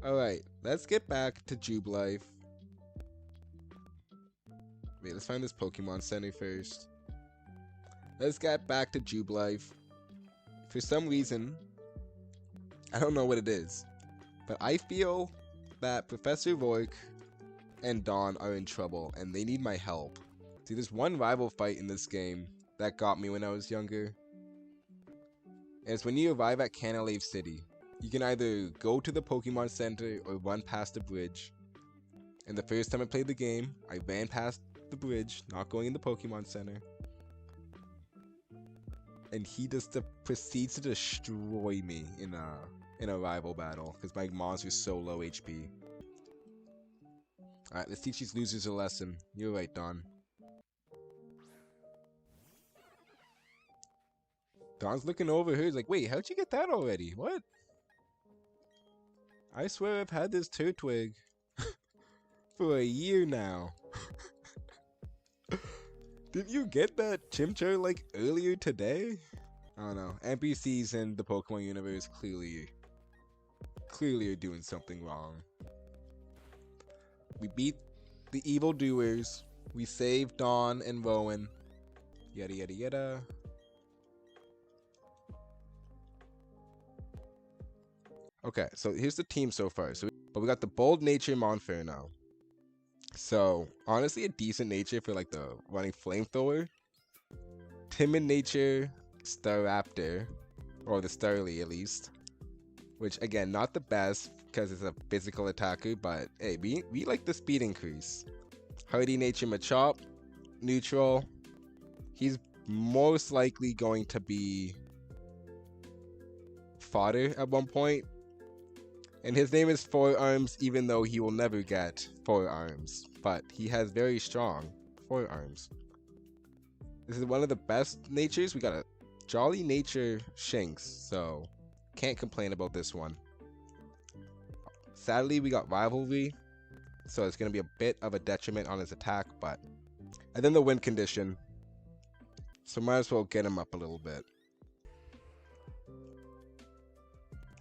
Alright, let's get back to Jubilife. Wait, let's find this Pokemon Center first. Let's get back to Jubilife. For some reason, I don't know what it is, but I feel that Professor Rourke and Dawn are in trouble, and they need my help. See, there's one rival fight in this game that got me when I was younger. And it's when you arrive at Canalave City. You can either go to the Pokemon Center or run past the bridge. And the first time I played the game, I ran past the bridge, not going in the Pokemon Center. And he just proceeds to destroy me in a rival battle because my monster's so low HP. Alright, let's teach these losers a lesson. You're right, Dawn. Dawn's looking over her. He's like, wait, how'd you get that already? What? I swear I've had this Turtwig for a year now. Did you get that Chimchar like earlier today? I don't know. NPCs in the Pokemon universe clearly are doing something wrong. We beat the evildoers. We saved Dawn and Rowan. Yada yada yada. Okay, so here's the team so far. But we got the Bold Nature Monferno. So, honestly, a decent nature for like the running Flamethrower. Timid Nature Staraptor, or the Starly at least. Which, again, not the best because it's a physical attacker, but hey, we like the speed increase. Hardy Nature Machop, neutral. He's most likely going to be fodder at one point. And his name is Forearms, even though he will never get Forearms. But he has very strong Forearms. This is one of the best natures. We got a Jolly Nature Shinx, so can't complain about this one. Sadly, we got Rivalry, so it's going to be a bit of a detriment on his attack, but... And then the Wind Condition. So might as well get him up a little bit.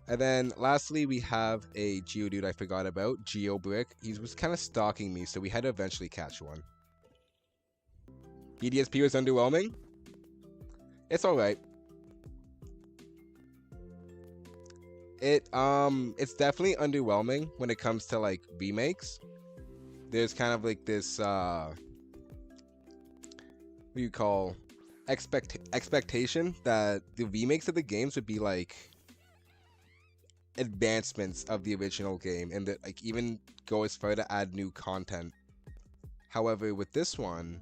And then lastly, we have a Geodude I forgot about, Brik. He was kind of stalking me, so we had to eventually catch one. BDSP was underwhelming? It's alright. It's definitely underwhelming when it comes to like remakes. There's kind of like this what do you call expectation that the remakes of the games would be like advancements of the original game and that like even go as far to add new content. However, with this one,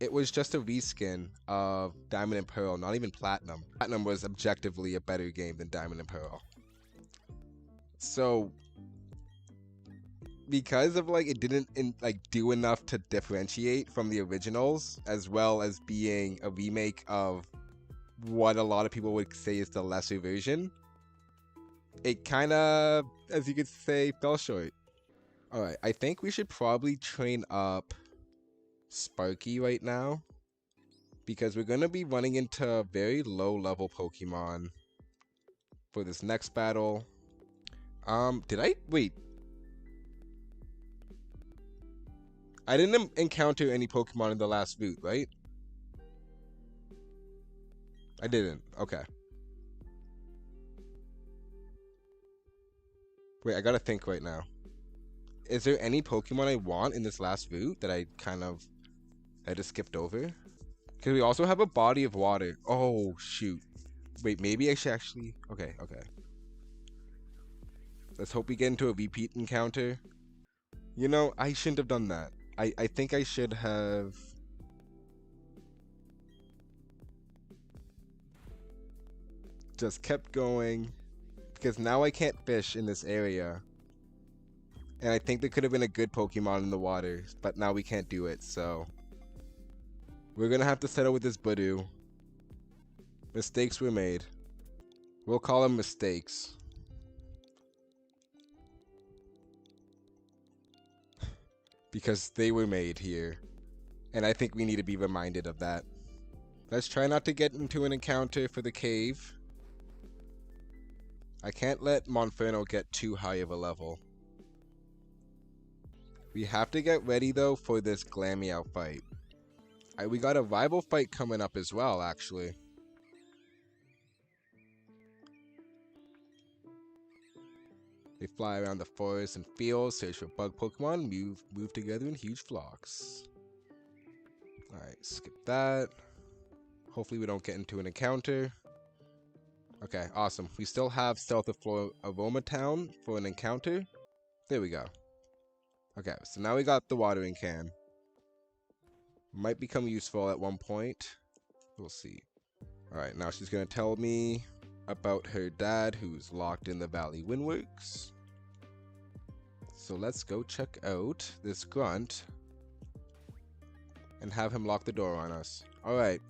it was just a reskin of Diamond and Pearl, not even Platinum. Platinum was objectively a better game than Diamond and Pearl. So because of like it didn't do enough to differentiate from the originals, as well as being a remake of what a lot of people would say is the lesser version, it kind of, as you could say, fell short. Alright, I think we should probably train up Sparky right now, because we're going to be running into very low level Pokemon for this next battle. Wait. I didn't encounter any Pokemon in the last route, right? I didn't. Okay. Wait, I gotta think right now. Is there any Pokemon I want in this last route that I just skipped over? Because we also have a body of water. Oh, shoot. Wait, maybe I should actually... Okay. Let's hope we get into a repeat encounter. You know, I shouldn't have done that. I think I should have... just kept going. Because now I can't fish in this area. And I think there could have been a good Pokemon in the water. But now we can't do it, so... We're gonna have to settle with this Budu. Mistakes were made. We'll call them mistakes. Because they were made here. And I think we need to be reminded of that. Let's try not to get into an encounter for the cave. I can't let Monferno get too high of a level. We have to get ready though for this Glameow fight. We got a rival fight coming up as well, actually. They fly around the forest and fields, search for bug Pokemon, move together in huge flocks. Alright, skip that. Hopefully we don't get into an encounter. Okay, awesome. We still have Stealth of Aroma Town for an encounter. There we go. Okay, so now we got the watering can. Might become useful at one point. We'll see. Alright, now she's gonna tell me about her dad who's locked in the Valley Windworks. So let's go check out this grunt and have him lock the door on us. Alright.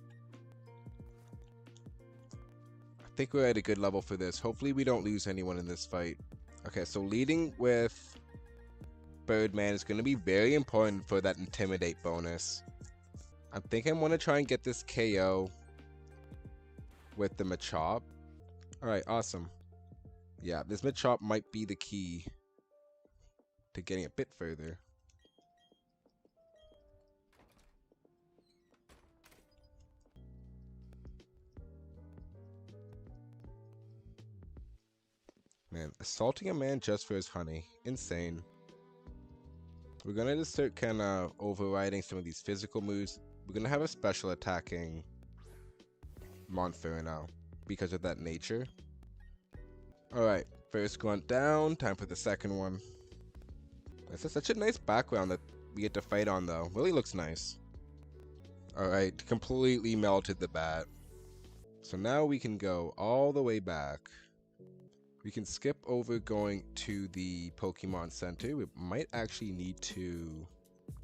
I think we're at a good level for this. Hopefully we don't lose anyone in this fight. Okay, so leading with Birdman is going to be very important for that Intimidate bonus. I think I'm going to try and get this KO with the Machop. Alright, awesome. Yeah, this Machop might be the key to getting a bit further. Man, assaulting a man just for his honey. Insane. We're gonna just start kind of overriding some of these physical moves. We're gonna have a special attacking Monferno because of that nature. Alright, first grunt down. Time for the second one. This is such a nice background that we get to fight on though. Really looks nice. Alright, completely melted the bat. So now we can go all the way back. We can skip over going to the Pokemon Center. We might actually need to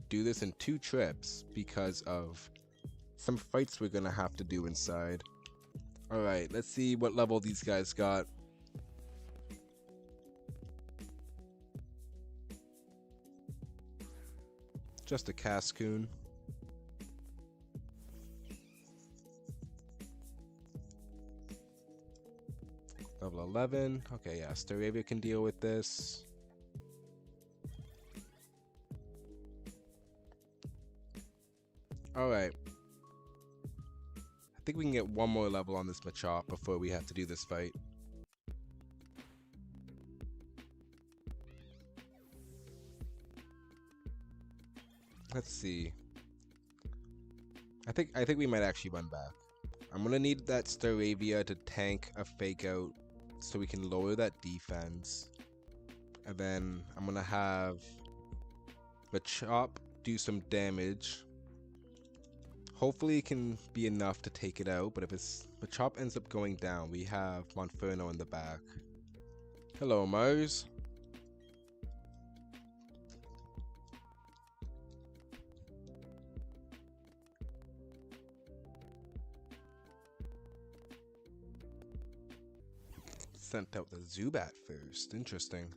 do this in 2 trips because of some fights we're gonna have to do inside. Alright, let's see what level these guys got. Just a Cascoon. Level 11. Okay, yeah, Staravia can deal with this. Alright. I think we can get one more level on this Machop before we have to do this fight. Let's see. I think we might actually run back. I'm gonna need that Staravia to tank a Fake Out so we can lower that defense. And then I'm gonna have Machop do some damage. Hopefully it can be enough to take it out, but if Machop ends up going down, we have Monferno in the back. Hello, Mars. Sent out the Zubat first. Interesting.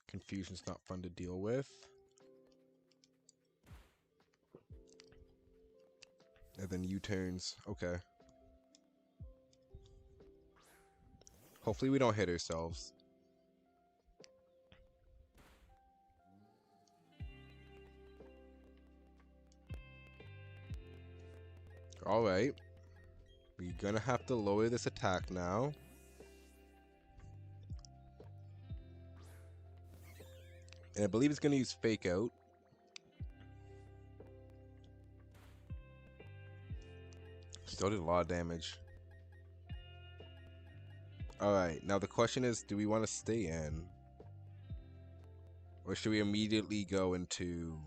Confusion's not fun to deal with. And then U-turns. Okay. Hopefully we don't hit ourselves. Alright. We're gonna have to lower this attack now. And I believe it's gonna use Fake Out. Still did a lot of damage. Alright, now the question is, do we want to stay in? Or should we immediately go into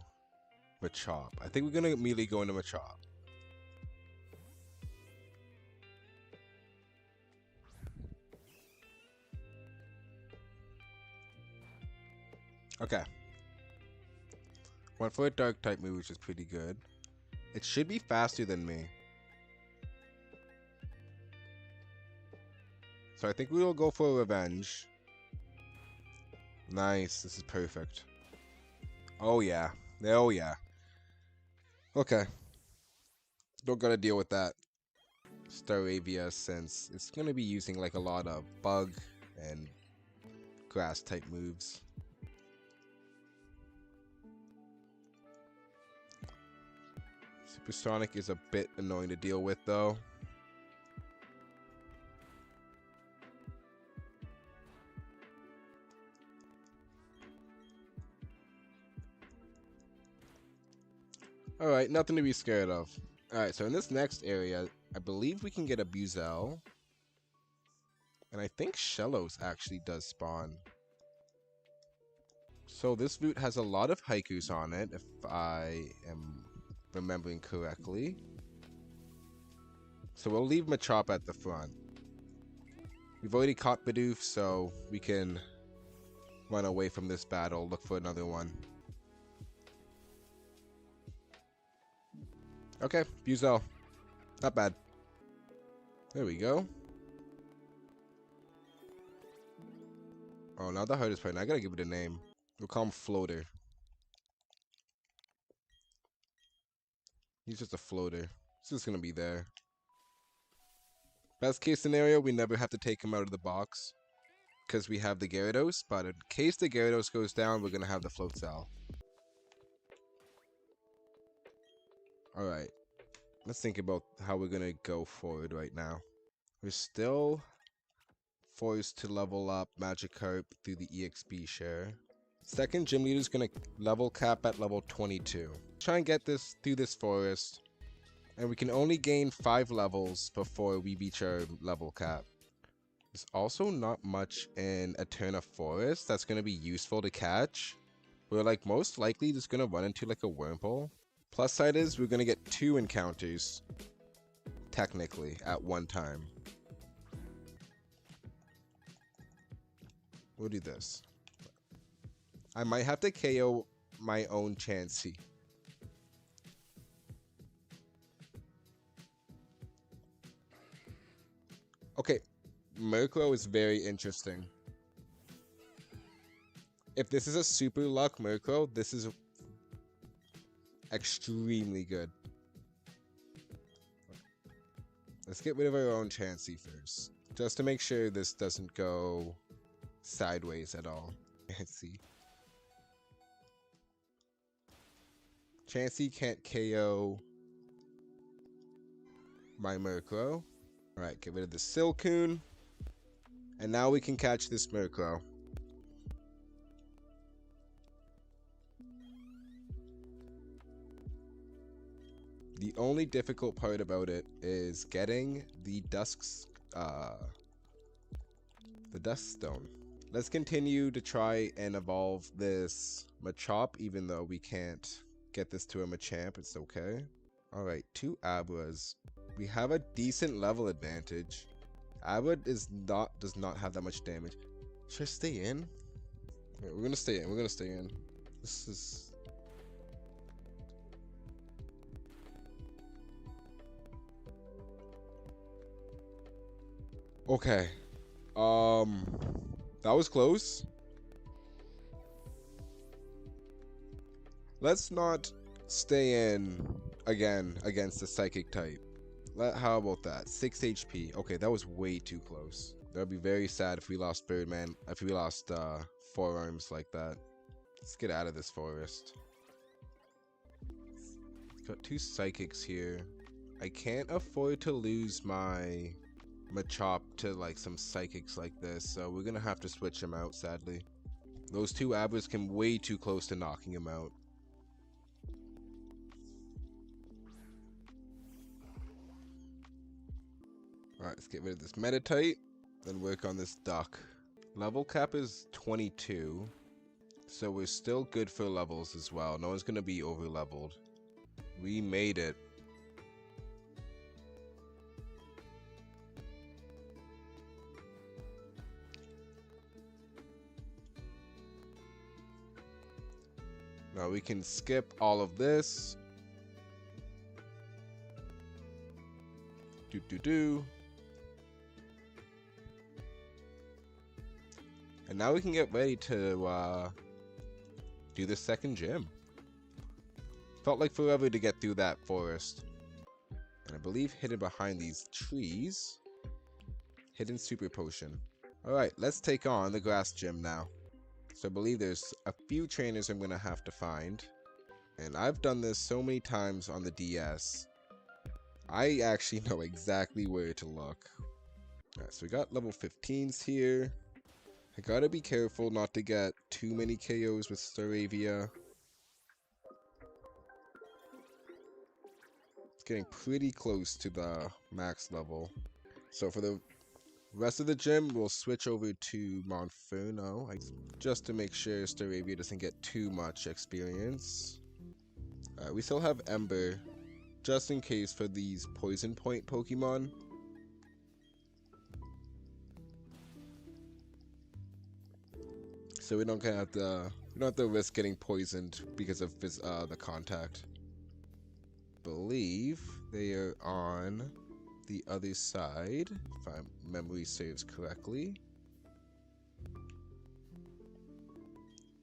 Machop? I think we're gonna immediately go into Machop. Okay. Went for a dark type move, which is pretty good. It should be faster than me. So I think we will go for revenge. Nice, this is perfect. Oh yeah, oh yeah. Okay. Don't gotta deal with that. Staravia, since it's going to be using like a lot of bug and grass type moves. Supersonic is a bit annoying to deal with though. Alright, nothing to be scared of. Alright, so in this next area, I believe we can get a Buzel. And I think Shellos actually does spawn. So this route has a lot of haikus on it, if I am remembering correctly. So we'll leave Machop at the front. We've already caught Bidoof, so we can run away from this battle, look for another one. Okay, Buzel. Not bad. There we go. Oh, now the hardest part. I gotta give it a name. We'll call him Floater. He's just a floater. He's just gonna be there. Best case scenario, we never have to take him out of the box because we have the Gyarados, but in case the Gyarados goes down, we're gonna have the Float Cell. Alright. Let's think about how we're gonna go forward right now. We're still forced to level up Magikarp through the EXP share. Second gym leader is gonna level cap at level 22. Try and get this through this forest, and we can only gain 5 levels before we reach our level cap. There's also not much in Eterna Forest that's gonna be useful to catch. We're like most likely just gonna run into like a Wurmple. Plus side is we're gonna get 2 encounters technically at one time. We'll do this. I might have to KO my own Chansey. Okay, Murkrow is very interesting. If this is a super luck Murkrow, this is extremely good. Let's get rid of our own Chansey first, just to make sure this doesn't go sideways at all. Chansey. Chansey can't KO my Murkrow. Alright, get rid of the Silcoon. And now we can catch this Murkrow. The only difficult part about it is getting the Dusk Stone. Let's continue to try and evolve this Machop, even though we can't get this to a Machamp. It's okay. Alright, 2 Abras. We have a decent level advantage. Abra does not have that much damage. Should I stay in? Yeah, we're gonna stay in. We're gonna stay in. This is... Okay. That was close. Let's not stay in again against the Psychic type. How about that? 6 HP. Okay, that was way too close. That would be very sad if we lost Birdman, if we lost Forearms like that. Let's get out of this forest. Got 2 Psychics here. I can't afford to lose my Machop to like some Psychics like this, so we're gonna have to switch him out, sadly. Those 2 Abras came way too close to knocking him out. Alright, let's get rid of this Meditite, then work on this Duck. Level cap is 22, so we're still good for levels as well. No one's gonna be over leveled. We made it. Now we can skip all of this. And now we can get ready to do the second gym. Felt like forever to get through that forest. And I believe hidden behind these trees, hidden super potion. Alright, let's take on the grass gym now. So I believe there's a few trainers I'm gonna have to find. And I've done this so many times on the DS. I actually know exactly where to look. Alright, so we got level 15s here. I gotta be careful not to get too many KOs with Staravia. It's getting pretty close to the max level. So for the rest of the gym, we'll switch over to Monferno, just to make sure Staravia doesn't get too much experience. We still have Ember, just in case for these Poison Point Pokemon. So we don't have to risk getting poisoned because of the contact. Believe they are on the other side, if my memory serves correctly.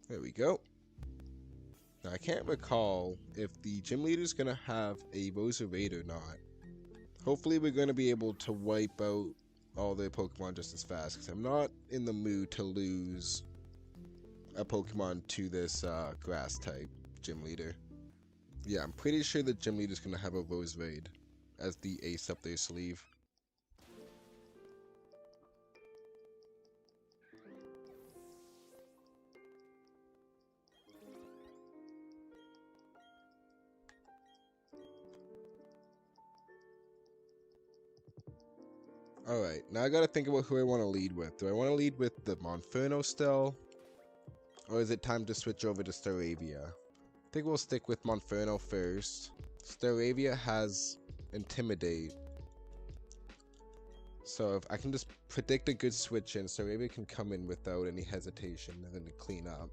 There we go. Now I can't recall if the gym leader's gonna have a Roserade or not. Hopefully we're gonna be able to wipe out all their Pokemon just as fast, because I'm not in the mood to lose a Pokemon to this grass type gym leader. Yeah, I'm pretty sure the gym leader's gonna have a Roserade as the ace up their sleeve. Alright, now I gotta think about who I want to lead with. Do I want to lead with the Monferno still? Or is it time to switch over to Staravia? I think we'll stick with Monferno first. Staravia has Intimidate. So if I can just predict a good switch in, Staravia can come in without any hesitation and then clean up.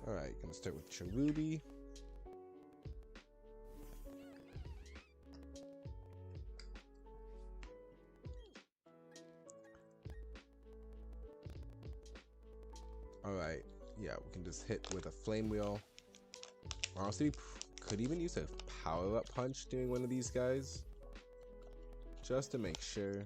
Alright, gonna start with Cherubi. Alright, yeah, we can just hit with a Flame Wheel. Honestly, could even use a Power-Up Punch doing one of these guys. Just to make sure.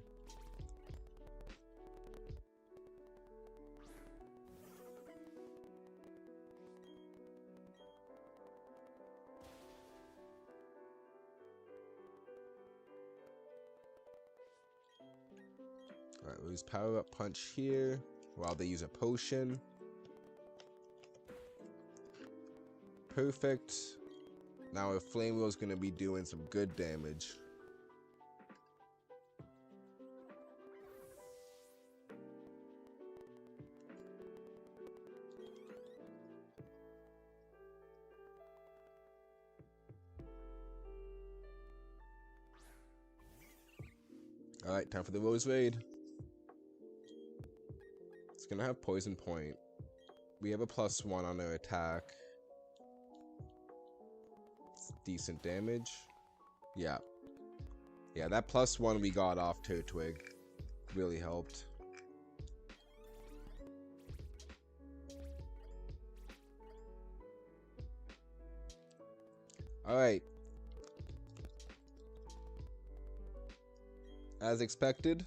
Alright, we'll use Power-Up Punch here while they use a potion. Perfect. Now our Flame Wheel is going to be doing some good damage. Alright, time for the Roserade. It's going to have Poison Point. We have a +1 on our attack. It's decent damage. Yeah. Yeah, that +1 we got off Turtwig really helped. Alright. As expected,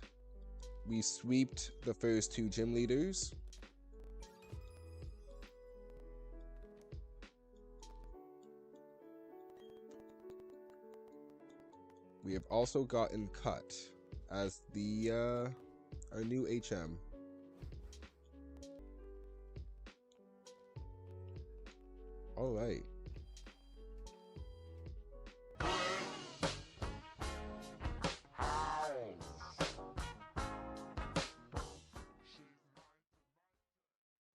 we sweeped the first two gym leaders. We have also gotten cut as the our new HM. All right.